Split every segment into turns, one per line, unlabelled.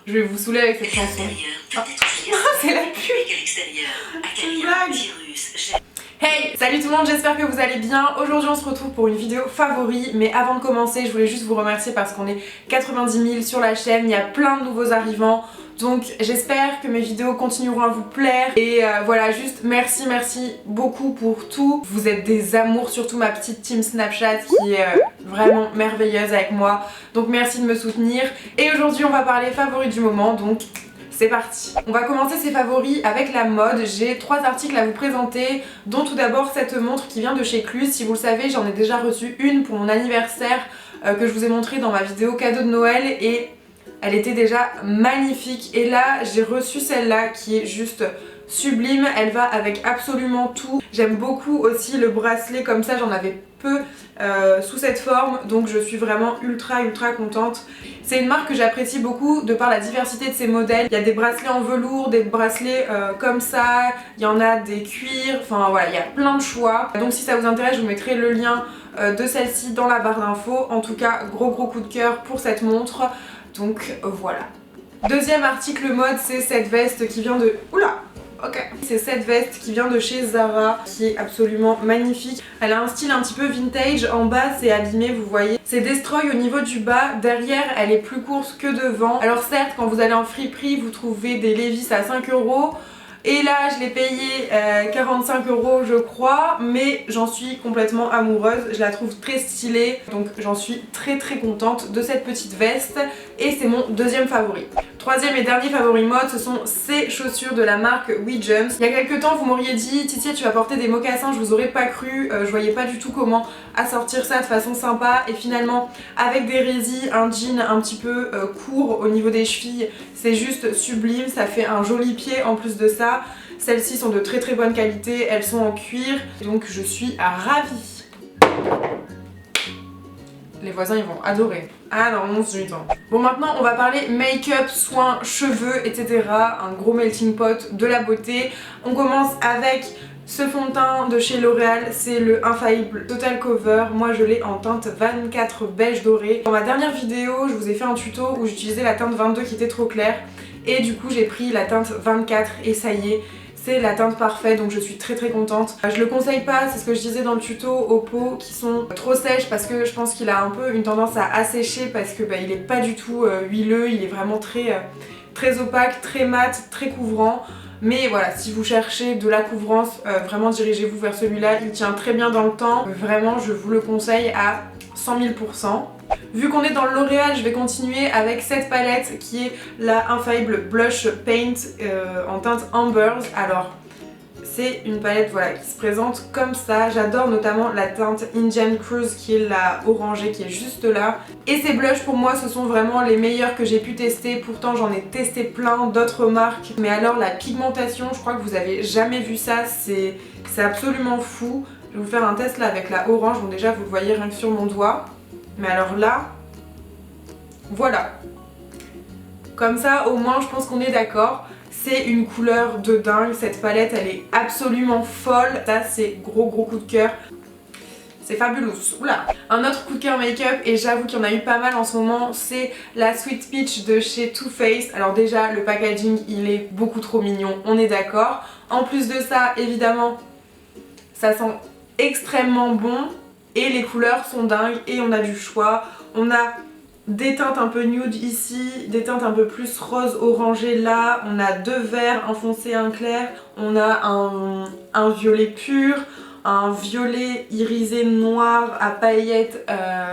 Je vais vous saouler avec cette chanson. Oh. C'est la pub. C'est une blague. Hey, salut tout le monde, j'espère que vous allez bien. Aujourd'hui on se retrouve pour une vidéo favori, mais avant de commencer je voulais juste vous remercier parce qu'on est 90 000 sur la chaîne, il y a plein de nouveaux arrivants. Donc j'espère que mes vidéos continueront à vous plaire et voilà, juste merci beaucoup pour tout. Vous êtes des amours, surtout ma petite team Snapchat qui est vraiment merveilleuse avec moi. Donc merci de me soutenir. Et aujourd'hui on va parler favoris du moment, donc c'est parti. On va commencer ces favoris avec la mode. J'ai 3 articles à vous présenter, dont tout d'abord cette montre qui vient de chez Cluse. Si vous le savez, j'en ai déjà reçu une pour mon anniversaire que je vous ai montré dans ma vidéo cadeau de Noël et elle était déjà magnifique. Et là, j'ai reçu celle-là qui est juste sublime. Elle va avec absolument tout. J'aime beaucoup aussi le bracelet comme ça, j'en avais peu sous cette forme, donc je suis vraiment ultra contente. C'est une marque que j'apprécie beaucoup de par la diversité de ses modèles. Il y a des bracelets en velours, des bracelets comme ça, il y en a des cuirs, enfin voilà, il y a plein de choix. Donc si ça vous intéresse, je vous mettrai le lien de celle-ci dans la barre d'infos. En tout cas, gros coup de cœur pour cette montre, donc voilà. Deuxième article mode, c'est cette veste qui vient de... Oula! Ok. C'est cette veste qui vient de chez Zara, qui est absolument magnifique. Elle a un style un petit peu vintage, en bas c'est abîmé, vous voyez. C'est destroy au niveau du bas, derrière elle est plus courte que devant. Alors certes, quand vous allez en friperie, vous trouvez des Levi's à 5 €. Et là je l'ai payé 45 € je crois, mais j'en suis complètement amoureuse, je la trouve très stylée, donc j'en suis très contente de cette petite veste et c'est mon deuxième favori. Troisième et dernier favori mode, ce sont ces chaussures de la marque We Jumps. Il y a quelques temps vous m'auriez dit Titia tu vas porter des mocassins, je vous aurais pas cru, je voyais pas du tout comment assortir ça de façon sympa et finalement avec des résis, un jean un petit peu court au niveau des chevilles, c'est juste sublime, ça fait un joli pied en plus de ça. Celles-ci sont de très bonne qualité, elles sont en cuir, donc je suis ravie. Les voisins ils vont adorer. Ah non, mon Dieu. Bon, maintenant on va parler make-up, soins, cheveux, etc. Un gros melting pot de la beauté. On commence avec ce fond de teint de chez L'Oréal, c'est le Infaillible Total Cover. Moi je l'ai en teinte 24 beige doré. Dans ma dernière vidéo, je vous ai fait un tuto où j'utilisais la teinte 22 qui était trop claire. Et du coup j'ai pris la teinte 24 et ça y est, c'est la teinte parfaite, donc je suis très contente. Je le conseille pas, c'est ce que je disais dans le tuto, aux peaux qui sont trop sèches parce que je pense qu'il a un peu une tendance à assécher parce que il est pas du tout huileux, il est vraiment très opaque, très mat, très couvrant. Mais voilà, si vous cherchez de la couvrance, vraiment dirigez-vous vers celui-là, il tient très bien dans le temps. Vraiment, je vous le conseille à 100 000 %. Vu qu'on est dans le L'Oréal, je vais continuer avec cette palette qui est la Infaillible Blush Paint en teinte Ambers. Alors, c'est une palette voilà, qui se présente comme ça. J'adore notamment la teinte Indian Cruise qui est la orangée qui est juste là. Et ces blushs pour moi ce sont vraiment les meilleurs que j'ai pu tester. Pourtant j'en ai testé plein d'autres marques. Mais alors la pigmentation, je crois que vous avez jamais vu ça. C'est absolument fou. Je vais vous faire un test là avec la orange. Bon déjà vous le voyez rien que sur mon doigt. Mais alors là, voilà. Comme ça au moins je pense qu'on est d'accord. C'est une couleur de dingue, cette palette elle est absolument folle. Ça c'est gros coup de cœur. C'est fabuleux. Oula. Un autre coup de cœur make-up, et j'avoue qu'il y en a eu pas mal en ce moment, c'est la Sweet Peach de chez Too Faced. Alors déjà le packaging il est beaucoup trop mignon, on est d'accord. En plus de ça évidemment ça sent extrêmement bon et les couleurs sont dingues et on a du choix. On a des teintes un peu nude ici, des teintes un peu plus rose orangé là, on a 2 verts, un foncé, un clair, on a un violet pur, un violet irisé noir à paillettes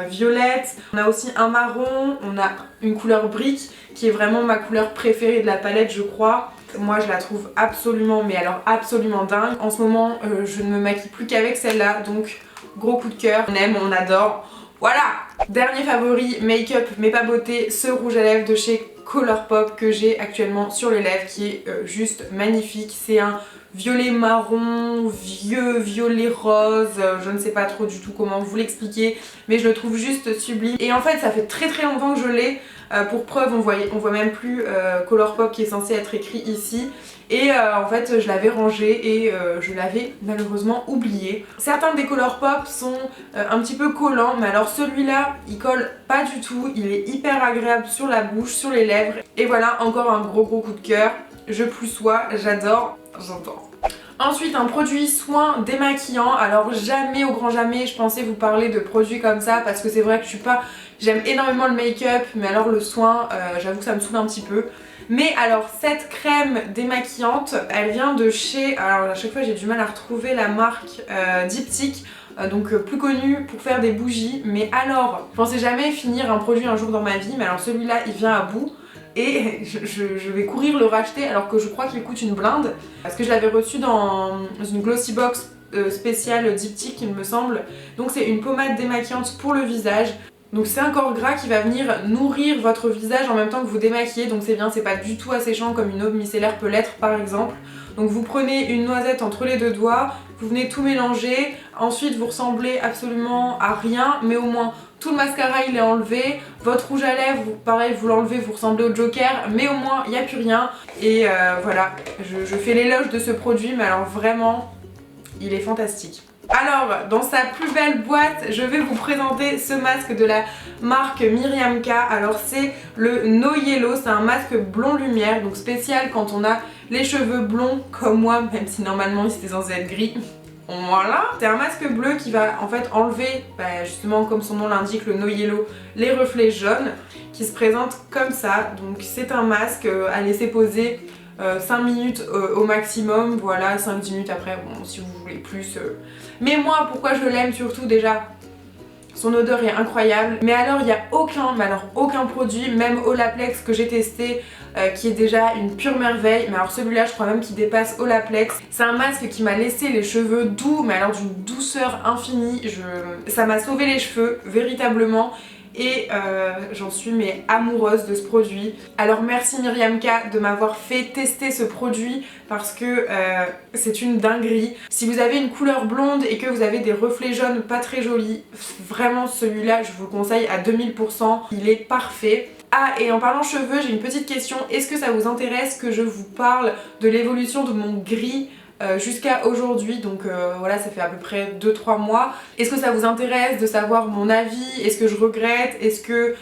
violettes, on a aussi un marron, on a une couleur brique qui est vraiment ma couleur préférée de la palette je crois. Moi je la trouve absolument, mais alors absolument dingue. En ce moment je ne me maquille plus qu'avec celle-là, donc gros coup de cœur, on aime, on adore. Voilà! Dernier favori, make-up mais pas beauté, ce rouge à lèvres de chez Colourpop que j'ai actuellement sur les lèvres qui est juste magnifique. C'est un violet marron, vieux violet rose, je ne sais pas trop du tout comment vous l'expliquer, mais je le trouve juste sublime. Et en fait ça fait très longtemps que je l'ai, Pour preuve, on voit même plus Colourpop qui est censé être écrit ici. Et en fait je l'avais rangé et je l'avais malheureusement oublié. Certains des Colourpop sont un petit peu collants, mais alors celui-là il colle pas du tout, il est hyper agréable sur la bouche, sur les lèvres. Et voilà, encore un gros coup de cœur, je plus sois, j'adore. Ensuite, un produit soin démaquillant. Alors jamais, au grand jamais, je pensais vous parler de produits comme ça parce que c'est vrai que je suis pas... J'aime énormément le make-up, mais alors le soin, j'avoue que ça me saoule un petit peu. Mais alors cette crème démaquillante, elle vient de chez... Alors à chaque fois j'ai du mal à retrouver la marque Diptyque, donc plus connue pour faire des bougies. Mais alors, je pensais jamais finir un produit un jour dans ma vie, mais alors celui-là il vient à bout. Et je vais courir le racheter alors que je crois qu'il coûte une blinde. Parce que je l'avais reçu dans une glossy box spéciale Diptyque il me semble. Donc c'est une pommade démaquillante pour le visage. Donc c'est un corps gras qui va venir nourrir votre visage en même temps que vous démaquillez. Donc c'est bien, c'est pas du tout asséchant comme une eau micellaire peut l'être par exemple. Donc vous prenez une noisette entre les deux doigts, vous venez tout mélanger. Ensuite vous ressemblez absolument à rien, mais au moins tout le mascara il est enlevé. Votre rouge à lèvres, pareil, vous l'enlevez, vous ressemblez au Joker, mais au moins il n'y a plus rien. Et voilà, je fais l'éloge de ce produit, mais alors vraiment, il est fantastique. Alors, dans sa plus belle boîte, je vais vous présenter ce masque de la marque Miriam K. Alors c'est le No Yellow, c'est un masque blond lumière, donc spécial quand on a les cheveux blonds comme moi, même si normalement il était censé être gris. Voilà, c'est un masque bleu qui va en fait enlever, justement comme son nom l'indique, le No Yellow, les reflets jaunes qui se présentent comme ça. Donc c'est un masque à laisser poser 5 minutes au maximum, voilà, 5-10 minutes après, bon si vous voulez plus. Mais moi pourquoi je l'aime surtout, déjà son odeur est incroyable, mais alors il n'y a aucun produit, même Olaplex que j'ai testé, qui est déjà une pure merveille. Mais alors celui-là je crois même qu'il dépasse Olaplex. C'est un masque qui m'a laissé les cheveux doux, mais alors d'une douceur infinie. Ça m'a sauvé les cheveux, véritablement. Et j'en suis mais amoureuse de ce produit. Alors merci Miriam K de m'avoir fait tester ce produit parce que c'est une dinguerie. Si vous avez une couleur blonde et que vous avez des reflets jaunes pas très jolis, vraiment celui-là je vous le conseille à 2000%, il est parfait. Ah, et en parlant cheveux, j'ai une petite question, est-ce que ça vous intéresse que je vous parle de l'évolution de mon gris jusqu'à aujourd'hui? Donc voilà, ça fait à peu près 2-3 mois. Est-ce que ça vous intéresse de savoir mon avis? Est-ce que je regrette? Est-ce que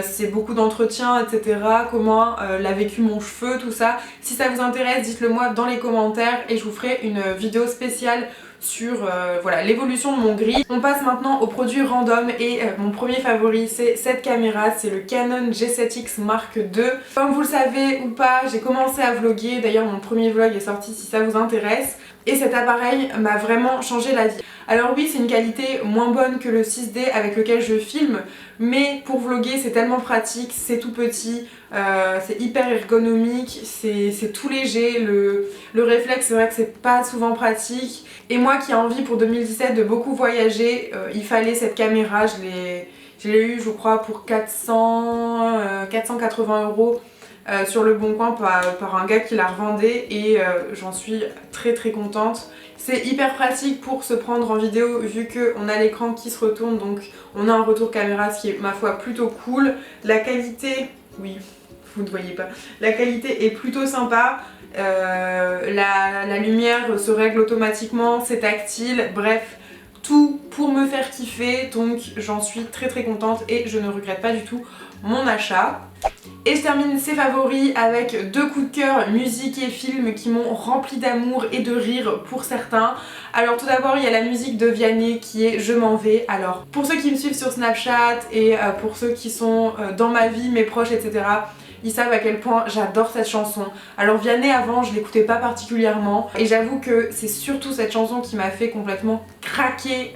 c'est beaucoup d'entretien, etc. Comment l'a vécu mon cheveu, tout ça? Si ça vous intéresse, dites-le moi dans les commentaires et je vous ferai une vidéo spéciale sur voilà, l'évolution de mon gris. On passe maintenant aux produits random et mon premier favori c'est cette caméra, c'est le Canon G7X Mark II. Comme vous le savez ou pas, j'ai commencé à vlogger, d'ailleurs mon premier vlog est sorti si ça vous intéresse. Et cet appareil m'a vraiment changé la vie. Alors oui, c'est une qualité moins bonne que le 6D avec lequel je filme, mais pour vlogger c'est tellement pratique, c'est tout petit, c'est hyper ergonomique, c'est tout léger, le réflexe c'est vrai que c'est pas souvent pratique. Et moi qui ai envie pour 2017 de beaucoup voyager, il fallait cette caméra, je l'ai eu je crois pour 480 € sur le bon coin par un gars qui la revendait et j'en suis très contente. C'est hyper pratique pour se prendre en vidéo vu qu'on a l'écran qui se retourne, donc on a un retour caméra, ce qui est ma foi plutôt cool. La qualité, oui vous ne voyez pas, la qualité est plutôt sympa. La lumière se règle automatiquement, c'est tactile, bref tout pour me faire kiffer, donc j'en suis très contente et je ne regrette pas du tout mon achat. Et je termine ces favoris avec 2 coups de cœur musique et film qui m'ont rempli d'amour et de rire pour certains. Alors tout d'abord il y a la musique de Vianney qui est Je m'en vais. Alors pour ceux qui me suivent sur Snapchat et pour ceux qui sont dans ma vie, mes proches etc, ils savent à quel point j'adore cette chanson. Alors Vianney avant je l'écoutais pas particulièrement et j'avoue que c'est surtout cette chanson qui m'a fait complètement craquer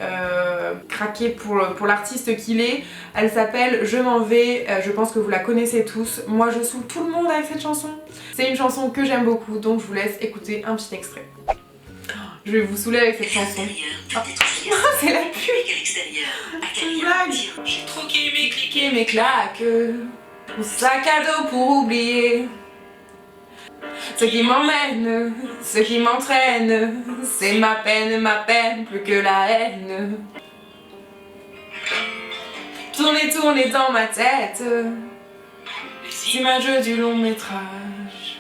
pour l'artiste qu'il est. Elle s'appelle Je m'en vais, je pense que vous la connaissez tous. Moi je saoule tout le monde avec cette chanson. C'est une chanson que j'aime beaucoup, donc je vous laisse écouter un petit extrait. Je vais vous saouler avec cette chanson. Oh. C'est la pub. C'est une blague. J'ai troqué mes clics et mes claques. Mon sac à dos pour oublier. Ce qui m'emmène, ce qui m'entraîne, c'est ma peine, plus que la haine. Tourner dans ma tête, images du long métrage.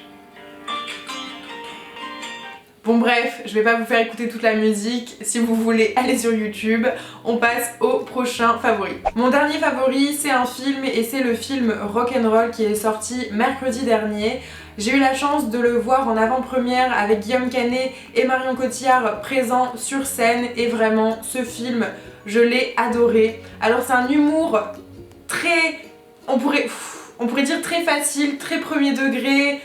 Bon bref, je vais pas vous faire écouter toute la musique, si vous voulez aller sur YouTube, on passe au prochain favori. Mon dernier favori c'est un film et c'est le film Rock'n'Roll qui est sorti mercredi dernier. J'ai eu la chance de le voir en avant-première avec Guillaume Canet et Marion Cotillard présents sur scène et vraiment ce film je l'ai adoré. Alors c'est un humour très, on pourrait dire très facile, très premier degré,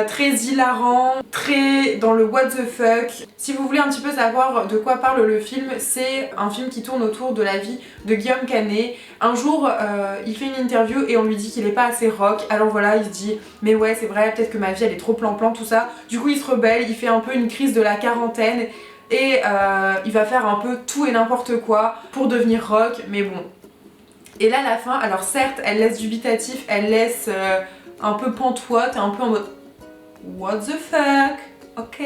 très hilarant, très dans le what the fuck. Si vous voulez un petit peu savoir de quoi parle le film, c'est un film qui tourne autour de la vie de Guillaume Canet. Un jour, il fait une interview et on lui dit qu'il est pas assez rock. Alors voilà, il se dit mais ouais c'est vrai, peut-être que ma vie elle est trop plan-plan tout ça. Du coup il se rebelle, il fait un peu une crise de la quarantaine et il va faire un peu tout et n'importe quoi pour devenir rock, mais bon. Et là la fin, alors certes elle laisse dubitatif, elle laisse un peu pantoite, un peu en mode what the fuck, ok.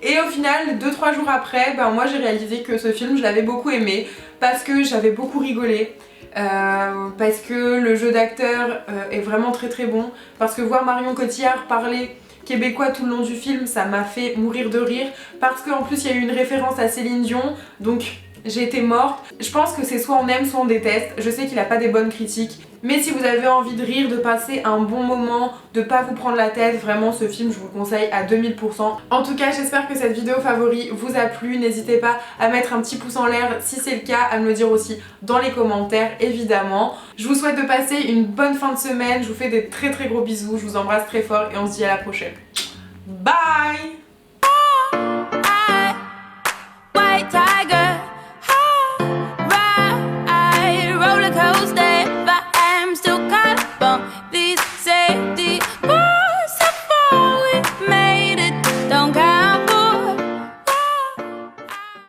Et au final, 2-3 jours après, ben moi j'ai réalisé que ce film je l'avais beaucoup aimé parce que j'avais beaucoup rigolé, parce que le jeu d'acteur est vraiment très très bon, parce que voir Marion Cotillard parler québécois tout le long du film ça m'a fait mourir de rire, parce qu'en plus il y a eu une référence à Céline Dion, donc j'ai été morte. Je pense que c'est soit on aime soit on déteste, je sais qu'il a pas des bonnes critiques, mais si vous avez envie de rire, de passer un bon moment, de pas vous prendre la tête, vraiment ce film je vous le conseille à 2000%. En tout cas j'espère que cette vidéo favori vous a plu, n'hésitez pas à mettre un petit pouce en l'air si c'est le cas, à me le dire aussi dans les commentaires évidemment. Je vous souhaite de passer une bonne fin de semaine, je vous fais des très très gros bisous, je vous embrasse très fort et on se dit à la prochaine. Bye!